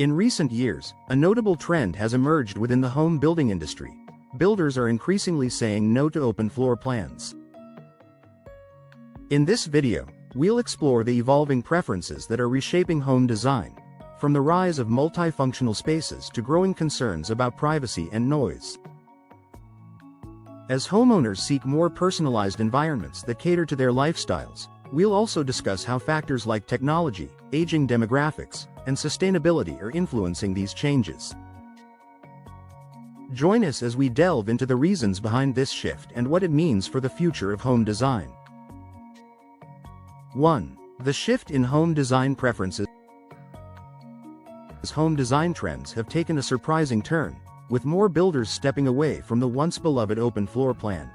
In recent years, a notable trend has emerged within the home building industry. Builders are increasingly saying no to open floor plans. In this video, we'll explore the evolving preferences that are reshaping home design, from the rise of multifunctional spaces to growing concerns about privacy and noise. As homeowners seek more personalized environments that cater to their lifestyles, we'll also discuss how factors like technology, aging demographics, and sustainability are influencing these changes. Join us as we delve into the reasons behind this shift and what it means for the future of home design. 1. The shift in home design preferences. Home design trends have taken a surprising turn, with more builders stepping away from the once beloved open floor plan.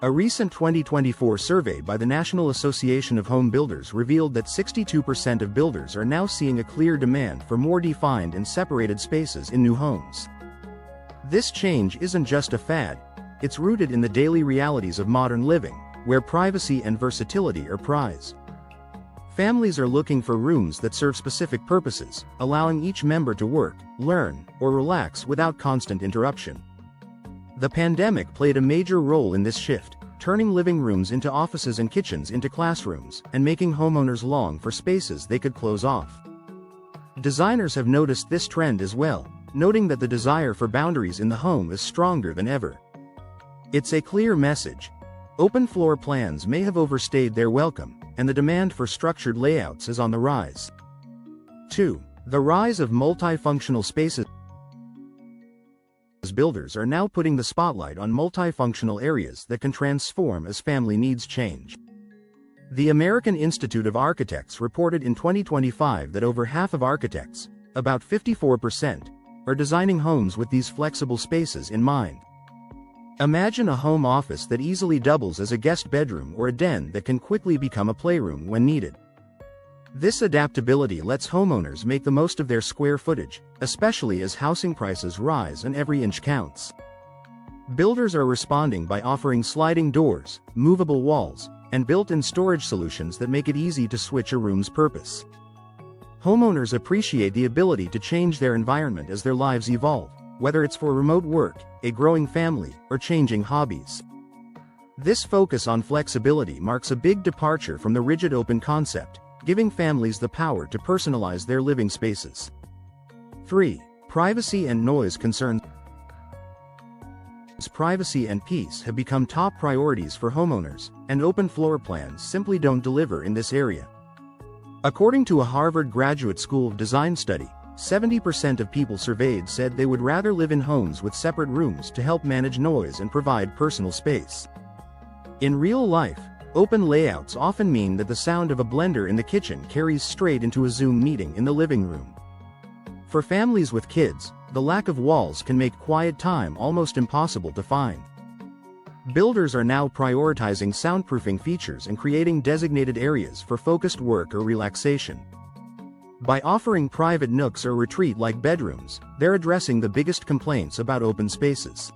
A recent 2024 survey by the National Association of Home Builders revealed that 62% of builders are now seeing a clear demand for more defined and separated spaces in new homes. This change isn't just a fad, it's rooted in the daily realities of modern living, where privacy and versatility are prized. Families are looking for rooms that serve specific purposes, allowing each member to work, learn, or relax without constant interruption. The pandemic played a major role in this shift, turning living rooms into offices and kitchens into classrooms, and making homeowners long for spaces they could close off. Designers have noticed this trend as well, noting that the desire for boundaries in the home is stronger than ever. It's a clear message. Open floor plans may have overstayed their welcome, and the demand for structured layouts is on the rise. 2. The rise of multifunctional spaces. Builders are now putting the spotlight on multifunctional areas that can transform as family needs change. The American Institute of Architects reported in 2025 that over half of architects, about 54%, are designing homes with these flexible spaces in mind. Imagine a home office that easily doubles as a guest bedroom or a den that can quickly become a playroom when needed. This adaptability lets homeowners make the most of their square footage, especially as housing prices rise and every inch counts. Builders are responding by offering sliding doors, movable walls, and built-in storage solutions that make it easy to switch a room's purpose. Homeowners appreciate the ability to change their environment as their lives evolve, whether it's for remote work, a growing family, or changing hobbies. This focus on flexibility marks a big departure from the rigid open concept, giving families the power to personalize their living spaces. 3. Privacy and noise concerns. Privacy and peace have become top priorities for homeowners, and open floor plans simply don't deliver in this area. According to a Harvard Graduate School of Design study, 70% of people surveyed said they would rather live in homes with separate rooms to help manage noise and provide personal space. In real life, open layouts often mean that the sound of a blender in the kitchen carries straight into a Zoom meeting in the living room. For families with kids, the lack of walls can make quiet time almost impossible to find. Builders are now prioritizing soundproofing features and creating designated areas for focused work or relaxation. By offering private nooks or retreat-like bedrooms, they're addressing the biggest complaints about open spaces.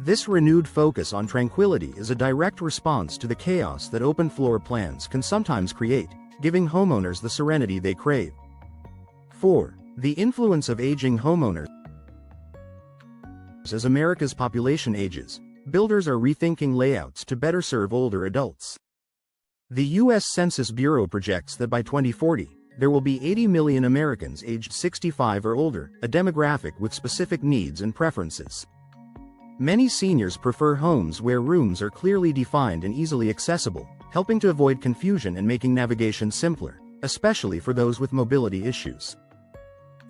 This renewed focus on tranquility is a direct response to the chaos that open floor plans can sometimes create, giving homeowners the serenity they crave. 4. The influence of aging homeowners. As America's population ages, builders are rethinking layouts to better serve older adults. The U.S. Census Bureau projects that by 2040, there will be 80 million Americans aged 65 or older, a demographic with specific needs and preferences. Many seniors prefer homes where rooms are clearly defined and easily accessible, helping to avoid confusion and making navigation simpler, especially for those with mobility issues.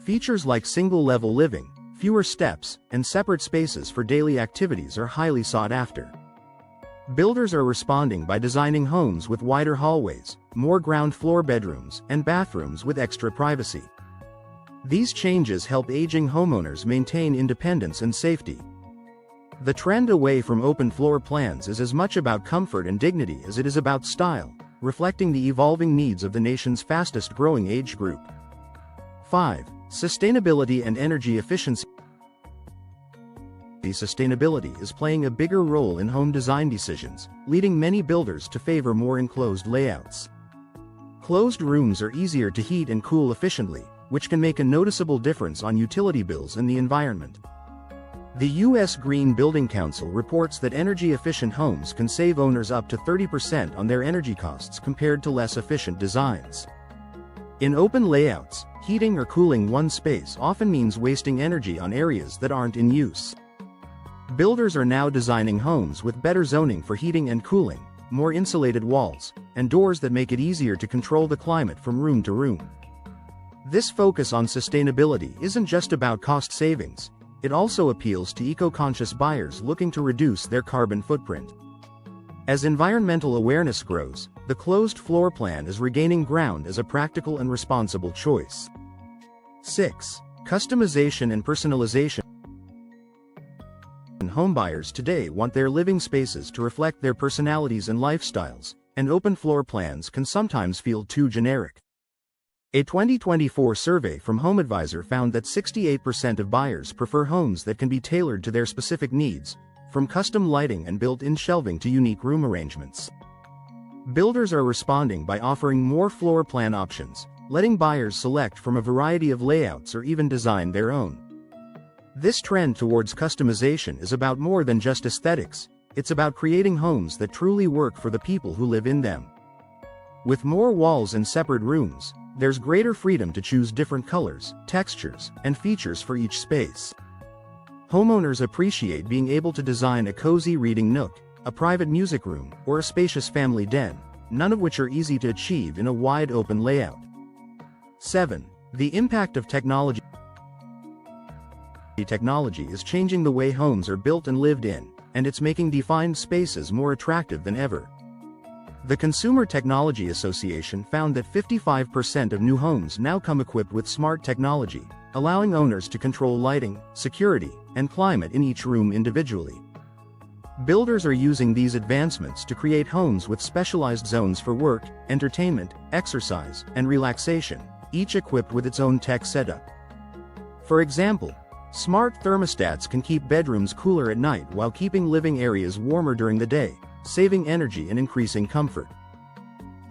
Features like single-level living, fewer steps, and separate spaces for daily activities are highly sought after. Builders are responding by designing homes with wider hallways, more ground floor bedrooms, and bathrooms with extra privacy. These changes help aging homeowners maintain independence and safety. The trend away from open floor plans is as much about comfort and dignity as it is about style, reflecting the evolving needs of the nation's fastest-growing age group. 5. Sustainability and energy efficiency. Sustainability is playing a bigger role in home design decisions, leading many builders to favor more enclosed layouts. Closed rooms are easier to heat and cool efficiently, which can make a noticeable difference on utility bills and the environment. The U.S. Green Building Council reports that energy-efficient homes can save owners up to 30% on their energy costs compared to less efficient designs. In open layouts, heating or cooling one space often means wasting energy on areas that aren't in use. Builders are now designing homes with better zoning for heating and cooling, more insulated walls, and doors that make it easier to control the climate from room to room. This focus on sustainability isn't just about cost savings. It also appeals to eco-conscious buyers looking to reduce their carbon footprint. As environmental awareness grows, the closed floor plan is regaining ground as a practical and responsible choice. 6. Customization and personalization. Homebuyers today want their living spaces to reflect their personalities and lifestyles, and open floor plans can sometimes feel too generic. A 2024 survey from HomeAdvisor found that 68% of buyers prefer homes that can be tailored to their specific needs, from custom lighting and built-in shelving to unique room arrangements. Builders are responding by offering more floor plan options, letting buyers select from a variety of layouts or even design their own. This trend towards customization is about more than just aesthetics. It's about creating homes that truly work for the people who live in them. With more walls and separate rooms, there's greater freedom to choose different colors, textures, and features for each space. Homeowners appreciate being able to design a cozy reading nook, a private music room, or a spacious family den, none of which are easy to achieve in a wide open layout. 7. The impact of technology. Technology is changing the way homes are built and lived in, and it's making defined spaces more attractive than ever. The Consumer Technology Association found that 55% of new homes now come equipped with smart technology, allowing owners to control lighting, security, and climate in each room individually. Builders are using these advancements to create homes with specialized zones for work, entertainment, exercise, and relaxation, each equipped with its own tech setup. For example, smart thermostats can keep bedrooms cooler at night while keeping living areas warmer during the day, saving energy and increasing comfort.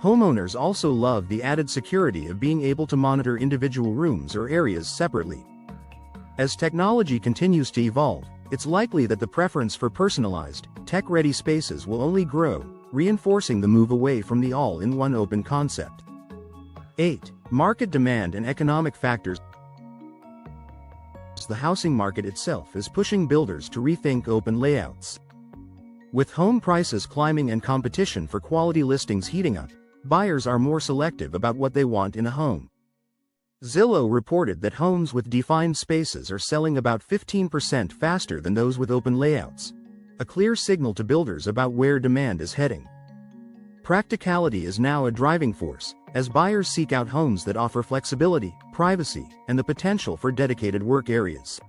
Homeowners also love the added security of being able to monitor individual rooms or areas separately. As technology continues to evolve, it's likely that the preference for personalized, tech-ready spaces will only grow, reinforcing the move away from the all-in-one open concept. 8. Market demand and economic factors. The housing market itself is pushing builders to rethink open layouts. With home prices climbing and competition for quality listings heating up, buyers are more selective about what they want in a home. Zillow reported that homes with defined spaces are selling about 15% faster than those with open layouts, a clear signal to builders about where demand is heading. Practicality is now a driving force, as buyers seek out homes that offer flexibility, privacy, and the potential for dedicated work areas.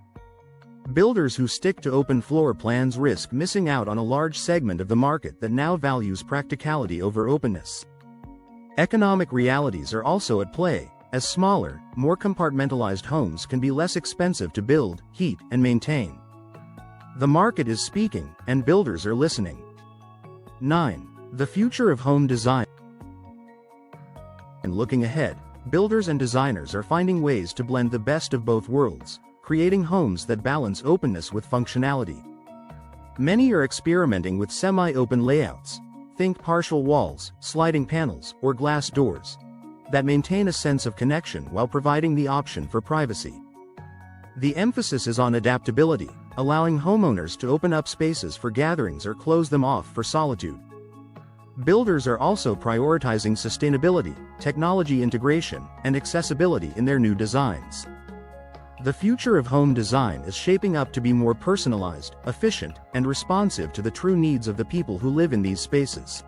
Builders who stick to open floor plans risk missing out on a large segment of the market that now values practicality over openness. Economic realities are also at play, as smaller, more compartmentalized homes can be less expensive to build, heat, and maintain. The market is speaking, and builders are listening. 9. The future of home design. And looking ahead, builders and designers are finding ways to blend the best of both worlds, creating homes that balance openness with functionality. Many are experimenting with semi-open layouts, think partial walls, sliding panels, or glass doors, that maintain a sense of connection while providing the option for privacy. The emphasis is on adaptability, allowing homeowners to open up spaces for gatherings or close them off for solitude. Builders are also prioritizing sustainability, technology integration, and accessibility in their new designs. The future of home design is shaping up to be more personalized, efficient, and responsive to the true needs of the people who live in these spaces.